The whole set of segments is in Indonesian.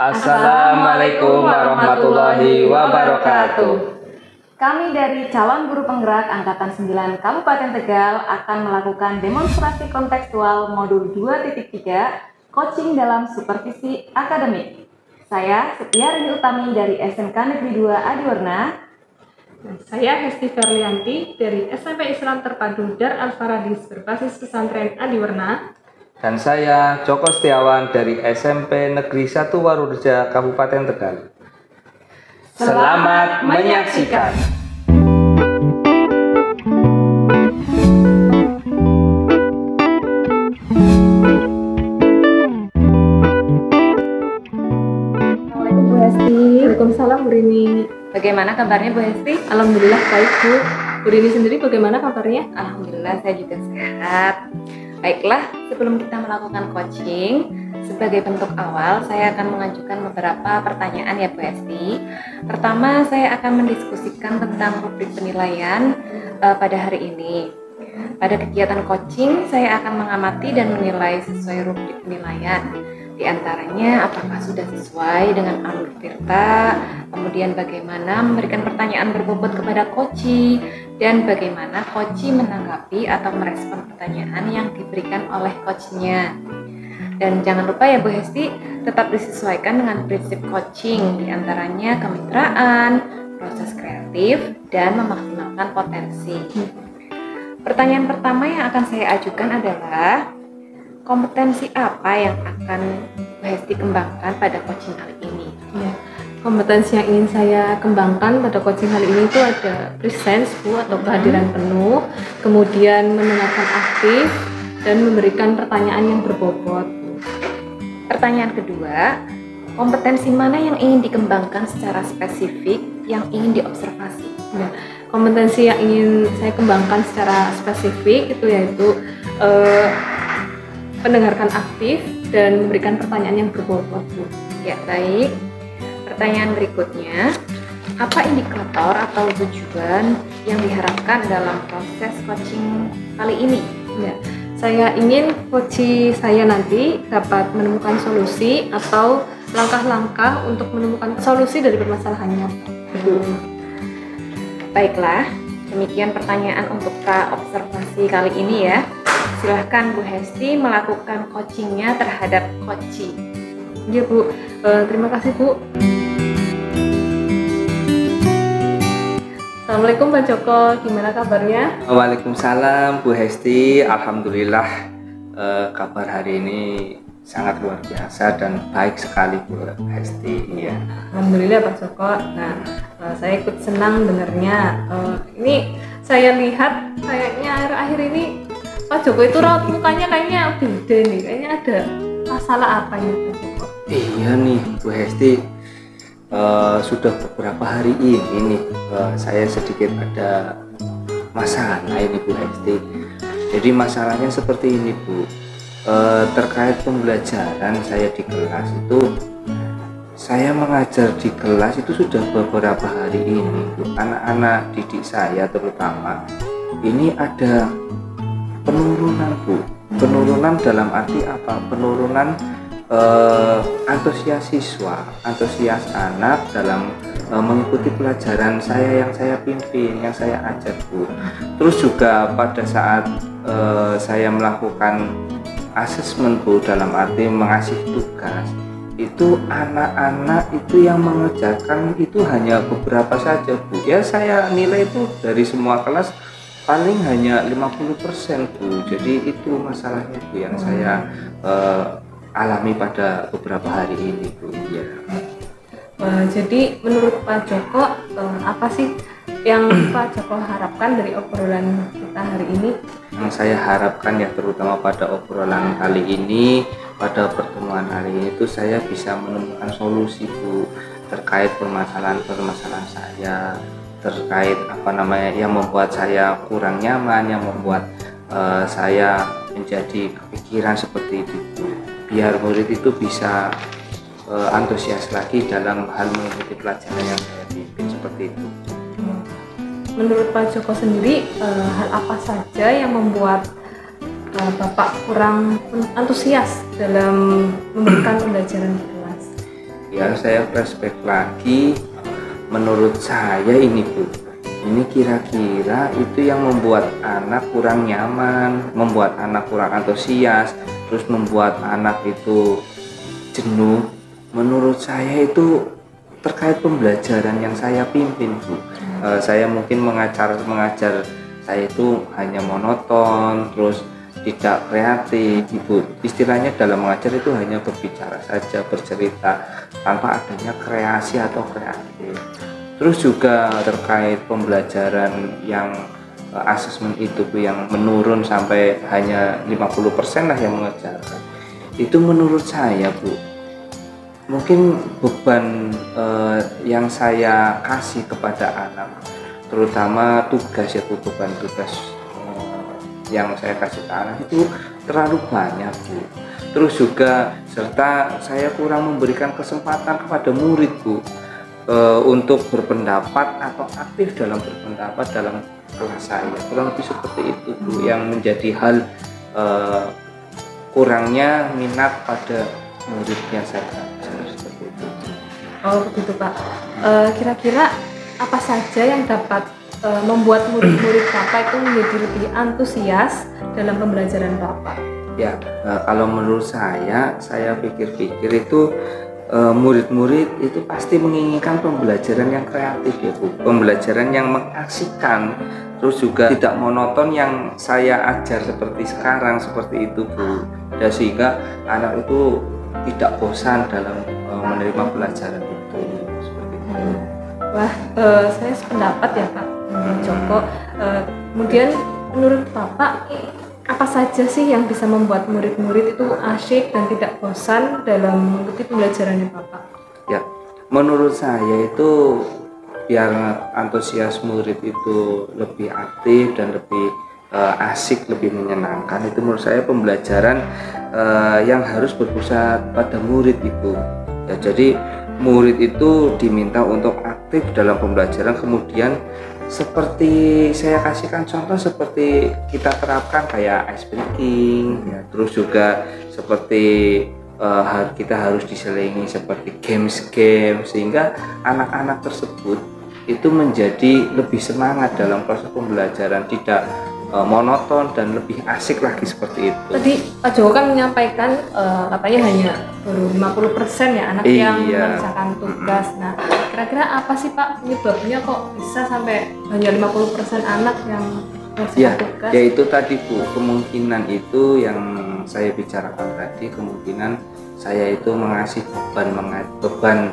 Assalamualaikum warahmatullahi wabarakatuh. Kami dari calon guru penggerak Angkatan 9 Kabupaten Tegal akan melakukan demonstrasi kontekstual modul 2.3 coaching dalam supervisi akademik. Saya Setiarini Utami dari SMK Negeri 2 Adiwarna. Dan saya Hesti Verlianti dari SMP Islam Terpadu Dar Al-Faradis berbasis pesantren Adiwarna. Dan saya Joko Setiawan dari SMP Negeri 1 Warureja Kabupaten Tegal. Selamat menyaksikan. Assalamualaikum Bu Hesti. Waalaikumsalam Bu Rini. Bagaimana kabarnya Bu Hesti? Alhamdulillah baik Bu. Bu Rini sendiri bagaimana kabarnya? Alhamdulillah saya juga sehat. Baiklah, sebelum kita melakukan coaching, sebagai bentuk awal saya akan mengajukan beberapa pertanyaan ya Bu Hesti. Pertama, saya akan mendiskusikan tentang rubrik penilaian pada hari ini. Pada kegiatan coaching, saya akan mengamati dan menilai sesuai rubrik penilaian. Di antaranya, apakah sudah sesuai dengan alur tirta, kemudian bagaimana memberikan pertanyaan berbobot kepada coachi, dan bagaimana coachi menanggapi atau merespon pertanyaan yang diberikan oleh coachnya. Dan jangan lupa ya Bu Hesti, tetap disesuaikan dengan prinsip coaching, di antaranya kemitraan, proses kreatif, dan memaksimalkan potensi. Pertanyaan pertama yang akan saya ajukan adalah, kompetensi apa yang akan Bu Hesti kembangkan pada coaching kali ini? Ya, kompetensi yang ingin saya kembangkan pada coaching kali ini itu ada presence Bu, atau kehadiran penuh, kemudian mendengarkan aktif, dan memberikan pertanyaan yang berbobot. Pertanyaan kedua, kompetensi mana yang ingin dikembangkan secara spesifik yang ingin diobservasi? Ya, kompetensi yang ingin saya kembangkan secara spesifik itu yaitu mendengarkan aktif dan memberikan pertanyaan yang berbobot Bu. Ya, baik. Pertanyaan berikutnya, apa indikator atau tujuan yang diharapkan dalam proses coaching kali ini? Ya, saya ingin coach saya nanti dapat menemukan solusi atau langkah-langkah untuk menemukan solusi dari permasalahannya. Baiklah, demikian pertanyaan untuk pra-observasi kali ini ya. Silahkan Bu Hesti melakukan coachingnya terhadap coachi. Ya Bu, terima kasih Bu. Assalamualaikum Pak Joko, gimana kabarnya? Waalaikumsalam Bu Hesti. Alhamdulillah kabar hari ini sangat luar biasa dan baik sekali Bu Hesti. Iya, alhamdulillah Pak Joko. Nah, saya ikut senang dengarnya. Ini saya lihat kayaknya akhir-akhir ini Pak Joko itu raut mukanya kayaknya beda nih. Kayaknya ada masalah apa ya Pak Joko? Iya nih Bu Hesti, sudah beberapa hari ini nih saya sedikit ada masalah ini Bu Hesti. Jadi masalahnya seperti ini Bu, terkait pembelajaran saya di kelas itu, saya mengajar di kelas itu sudah beberapa hari ini Bu. Anak-anak didik saya terutama ini ada penurunan Bu. Penurunan dalam arti apa? Penurunan antusias siswa, antusias anak dalam mengikuti pelajaran saya yang saya pimpin, yang saya ajar Bu. Terus juga pada saat saya melakukan asesmen Bu, dalam arti mengasih tugas, itu anak-anak itu yang mengerjakan itu hanya beberapa saja Bu. Ya saya nilai itu dari semua kelas paling hanya 50% Bu. Jadi itu masalahnya Bu yang saya alami pada beberapa hari ini Bu. Ya. Jadi menurut Pak Joko, apa sih yang Pak Joko harapkan dari obrolan kita hari ini? Yang saya harapkan ya terutama pada obrolan kali ini, pada pertemuan hari ini itu saya bisa menemukan solusi Bu terkait permasalahan-permasalahan saya, terkait apa namanya yang membuat saya kurang nyaman, yang membuat saya menjadi kepikiran seperti itu Bu. Biar murid itu bisa antusias lagi dalam hal mengikuti pelajaran yang saya pimpin seperti itu. Menurut Pak Joko sendiri, hal apa saja yang membuat Bapak kurang antusias dalam memberikan pembelajaran di kelas? ya saya flashback lagi, menurut saya ini Bu, ini kira-kira itu yang membuat anak kurang nyaman, membuat anak kurang antusias, terus membuat anak itu jenuh. Menurut saya itu terkait pembelajaran yang saya pimpin Bu. Saya mungkin mengajar saya itu hanya monoton, terus tidak kreatif Ibu. Istilahnya dalam mengajar itu hanya berbicara saja, bercerita tanpa adanya kreasi atau kreatif. Terus juga terkait pembelajaran yang asesmen itu Bu, yang menurun sampai hanya 50% lah yang mengerjakan. Itu menurut saya Bu, mungkin beban yang saya kasih kepada anak, terutama tugas ya Bu, beban tugas yang saya kasih ke anak itu terlalu banyak Bu. Terus juga serta saya kurang memberikan kesempatan kepada murid Bu untuk berpendapat atau aktif dalam berpendapat dalam kelas saya. Kurang lebih seperti itu Bu, yang menjadi hal kurangnya minat pada murid yang saya ajar seperti itu. Oh begitu Pak. Kira-kira apa saja yang dapat membuat murid-murid Bapak itu menjadi lebih antusias dalam pembelajaran Bapak? Ya, kalau menurut saya pikir-pikir itu murid-murid itu pasti menginginkan pembelajaran yang kreatif ya Bu, pembelajaran yang mengasihkan, terus juga tidak monoton yang saya ajar seperti sekarang seperti itu Bu. Dan sehingga anak itu tidak bosan dalam menerima pelajaran itu seperti itu. Wah, saya sependapat ya Pak Joko. Kemudian menurut Bapak apa saja sih yang bisa membuat murid-murid itu asyik dan tidak bosan dalam mengikuti pembelajarannya Bapak? Ya, menurut saya itu biar antusias murid itu lebih aktif dan lebih asik, lebih menyenangkan, itu menurut saya pembelajaran yang harus berpusat pada murid itu. Ya, jadi murid itu diminta untuk aktif dalam pembelajaran, kemudian seperti saya kasihkan contoh seperti kita terapkan kayak ice breaking ya, terus juga seperti kita harus diselingi seperti games sehingga anak-anak tersebut itu menjadi lebih semangat dalam proses pembelajaran, tidak monoton dan lebih asik lagi seperti itu. Tadi Pak Joko kan menyampaikan katanya hanya baru 50% ya anak yang mengerjakan tugas. Nah, kira-kira apa sih Pak penyebabnya kok bisa sampai hanya 50% anak yang mengerjakan tugas? Ya itu tadi Bu, kemungkinan itu yang saya bicarakan tadi, kemungkinan saya itu mengasih beban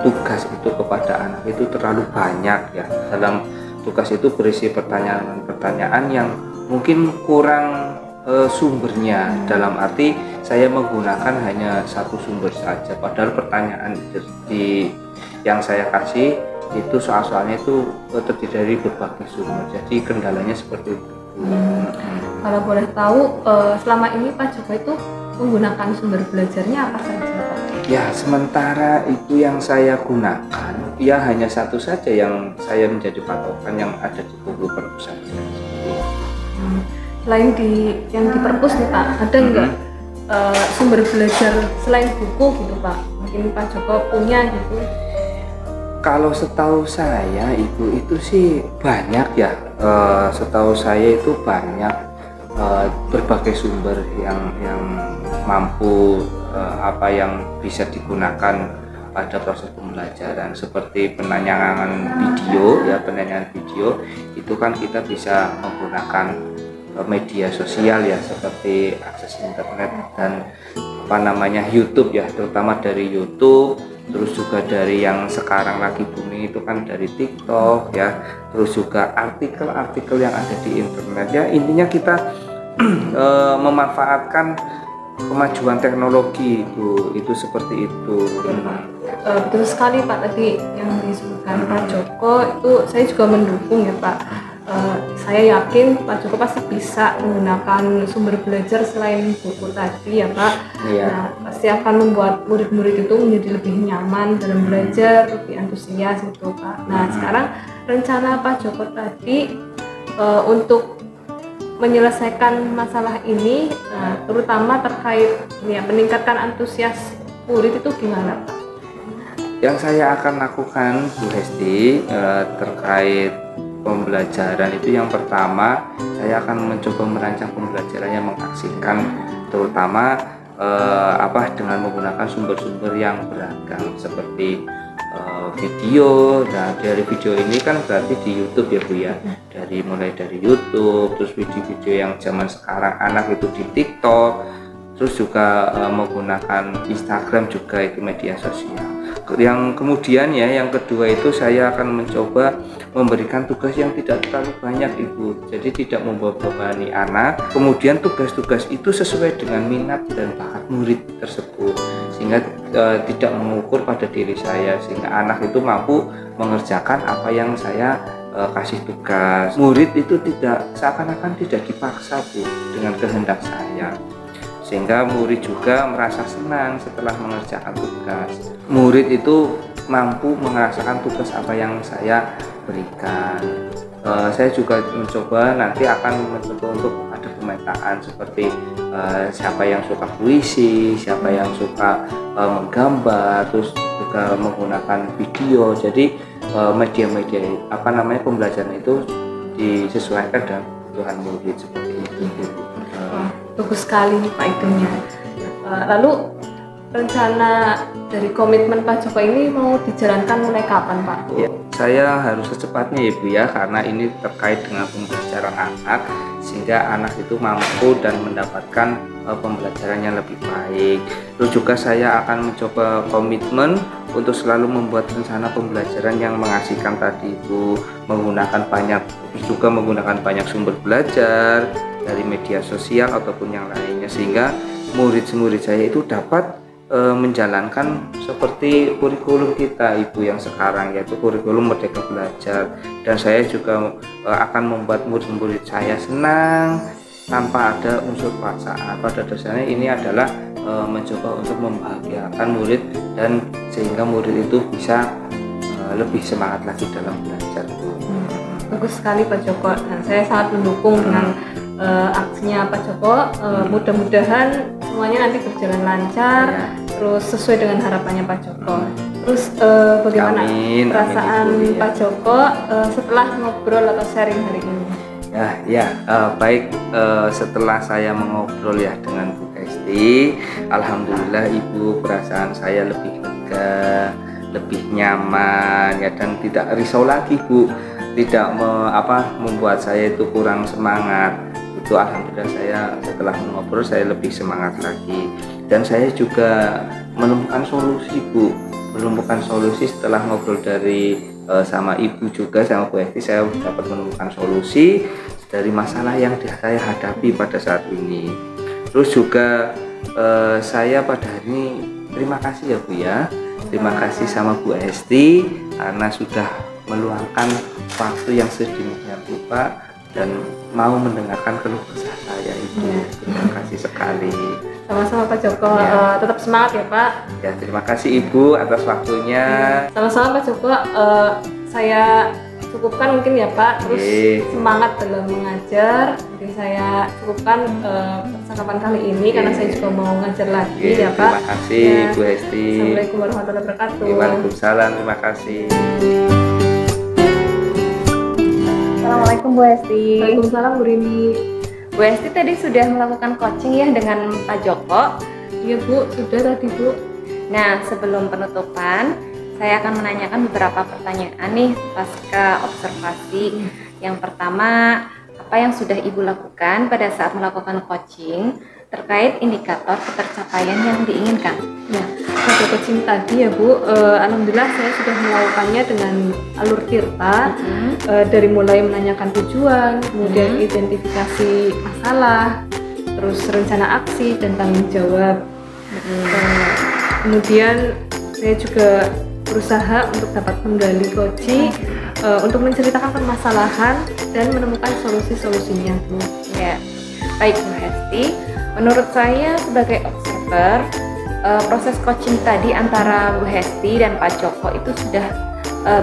tugas itu kepada anak itu terlalu banyak ya. Dalam tugas itu berisi pertanyaan-pertanyaan yang mungkin kurang sumbernya, dalam arti saya menggunakan hanya satu sumber saja, padahal pertanyaan yang saya kasih itu soal-soalnya itu terdiri dari berbagai sumber, jadi kendalanya seperti itu. Kalau boleh tahu selama ini Pak Joko itu menggunakan sumber belajarnya apa saja Pak? Ya, sementara itu yang saya gunakan ya hanya satu saja yang saya menjadi patokan, yang ada di buku perpus saja. Selain yang di perpus nih Pak, ada nggak sumber belajar selain buku gitu Pak? Mungkin Pak Joko punya gitu. Kalau setahu saya Ibu itu sih banyak ya, setahu saya itu banyak berbagai sumber yang mampu yang bisa digunakan pada proses pembelajaran, seperti penanyaan video itu kan kita bisa menggunakan media sosial ya, seperti akses internet dan YouTube ya, terutama dari YouTube, terus juga dari yang sekarang lagi booming itu kan dari TikTok ya, terus juga artikel-artikel yang ada di internet ya. Intinya kita memanfaatkan kemajuan teknologi itu seperti itu. Betul sekali Pak, tadi yang disebutkan Pak Joko itu saya juga mendukung ya Pak. Saya yakin Pak Joko pasti bisa menggunakan sumber belajar selain buku tadi ya Pak. Nah, pasti akan membuat murid-murid itu menjadi lebih nyaman dalam belajar, lebih antusias gitu Pak. Nah, sekarang rencana Pak Joko tadi untuk menyelesaikan masalah ini, terutama terkait ya meningkatkan antusias murid itu gimana Pak? Yang saya akan lakukan Bu Hesti terkait pembelajaran itu, yang pertama saya akan mencoba merancang pembelajaran yang mengaksikan, terutama dengan menggunakan sumber-sumber yang beragam seperti video. Nah, dari video ini kan berarti di YouTube ya Bu ya, mulai dari YouTube, terus video-video yang zaman sekarang anak itu di TikTok, terus juga menggunakan Instagram juga, itu media sosial. Yang kemudian yang kedua itu saya akan mencoba memberikan tugas yang tidak terlalu banyak Ibu, jadi tidak membebani anak. Kemudian tugas-tugas itu sesuai dengan minat dan bakat murid tersebut, sehingga tidak mengukur pada diri saya, sehingga anak itu mampu mengerjakan apa yang saya kasih tugas. Murid itu tidak seakan-akan tidak dipaksa Bu dengan kehendak saya, sehingga murid juga merasa senang setelah mengerjakan tugas. Murid itu mampu merasakan tugas apa yang saya berikan. Saya juga nanti akan mencoba untuk ada pemetaan seperti siapa yang suka puisi, siapa yang suka menggambar, terus juga menggunakan video. Jadi media-media pembelajaran itu disesuaikan dengan kebutuhan murid seperti itu. Bagus sekali nih Pak itunya. Lalu rencana dari komitmen Pak Joko ini mau dijalankan mulai kapan Pak? Ya, saya harus secepatnya ya Bu ya, karena ini terkait dengan pembelajaran anak, sehingga anak itu mampu dan mendapatkan pembelajaran yang lebih baik. Terus juga saya akan mencoba komitmen untuk selalu membuat rencana pembelajaran yang mengasihkan tadi itu, menggunakan banyak sumber belajar dari media sosial ataupun yang lainnya, sehingga murid-murid saya itu dapat menjalankan seperti kurikulum kita Ibu yang sekarang, yaitu kurikulum Merdeka Belajar. Dan saya juga akan membuat murid-murid saya senang tanpa ada unsur paksaan. Pada dasarnya ini adalah mencoba untuk membahagiakan murid, dan sehingga murid itu bisa lebih semangat lagi dalam belajar Bu. Bagus sekali Pak Joko, dan saya sangat mendukung dengan aksinya Pak Joko. Mudah-mudahan semuanya nanti berjalan lancar, terus sesuai dengan harapannya Pak Joko. Terus bagaimana perasaan Pak Joko setelah ngobrol atau sharing hari ini? Baik, setelah saya mengobrol dengan Bu Hesti, alhamdulillah Ibu, perasaan saya lebih lega, lebih nyaman dan tidak risau lagi Bu, tidak membuat saya itu kurang semangat. Itu alhamdulillah, saya setelah mengobrol saya lebih semangat lagi, dan saya juga menemukan solusi Bu, setelah ngobrol sama Ibu juga sama Bu Hesti. Saya dapat menemukan solusi dari masalah yang saya hadapi pada saat ini. Terus juga saya pada hari ini terima kasih ya Bu ya, terima kasih sama Bu Hesti karena sudah meluangkan waktu yang sedemikian rupa dan mau mendengarkan keluh kesah saya Ibu. Terima kasih sekali. Sama-sama Pak Joko, tetap semangat ya Pak. Ya, terima kasih Ibu atas waktunya. Sama-sama Pak Joko, saya cukupkan mungkin ya Pak. Terus semangat dalam mengajar. Mungkin saya cukupkan percakapan kali ini karena saya juga mau ngajar lagi ya Pak. Terima kasih Bu Hesti. Assalamualaikum warahmatullahi wabarakatuh. Waalaikumsalam, terima kasih. Assalamualaikum Bu Hesti. Waalaikumsalam Bu Rini. Bu Hesti tadi sudah melakukan coaching ya dengan Pak Joko. Iya Bu, sudah tadi Bu. Nah, sebelum penutupan, saya akan menanyakan beberapa pertanyaan nih pasca observasi. Yang pertama, apa yang sudah Ibu lakukan pada saat melakukan coaching terkait indikator ketercapaian yang diinginkan? Ya, pada coaching tadi ya Bu, alhamdulillah saya sudah melakukannya dengan alur tirta, dari mulai menanyakan tujuan, kemudian identifikasi masalah, terus rencana aksi dan tanggung jawab. Kemudian saya juga berusaha untuk dapat menggali coaching, untuk menceritakan permasalahan dan menemukan solusi-solusinya Bu. Ya, baik Bu Hesti. Menurut saya sebagai observer, proses coaching tadi antara Bu Hesti dan Pak Joko itu sudah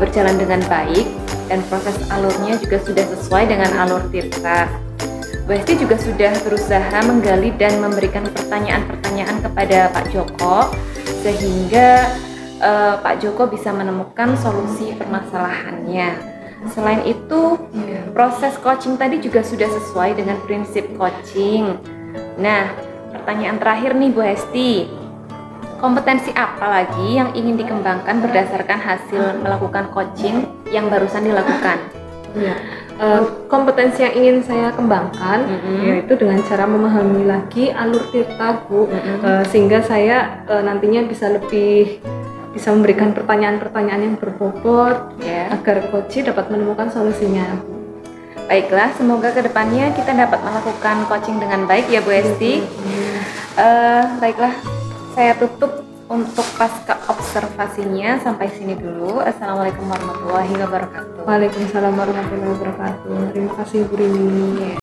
berjalan dengan baik, dan proses alurnya juga sudah sesuai dengan alur tirta. Bu Hesti juga sudah berusaha menggali dan memberikan pertanyaan-pertanyaan kepada Pak Joko, sehingga Pak Joko bisa menemukan solusi permasalahannya. Selain itu, proses coaching tadi juga sudah sesuai dengan prinsip coaching. Nah, pertanyaan terakhir nih Bu Hesti, kompetensi apa lagi yang ingin dikembangkan berdasarkan hasil melakukan coaching yang barusan dilakukan? Ya, kompetensi yang ingin saya kembangkan yaitu dengan cara memahami lagi alur tirta Bu, sehingga saya nantinya bisa memberikan pertanyaan-pertanyaan yang berbobot agar coach dapat menemukan solusinya. Baiklah, semoga kedepannya kita dapat melakukan coaching dengan baik ya Bu Hesti. Baiklah, saya tutup untuk pasca observasinya sampai sini dulu. Assalamualaikum warahmatullahi wabarakatuh. Waalaikumsalam warahmatullahi wabarakatuh. Terima kasih Bu Rini.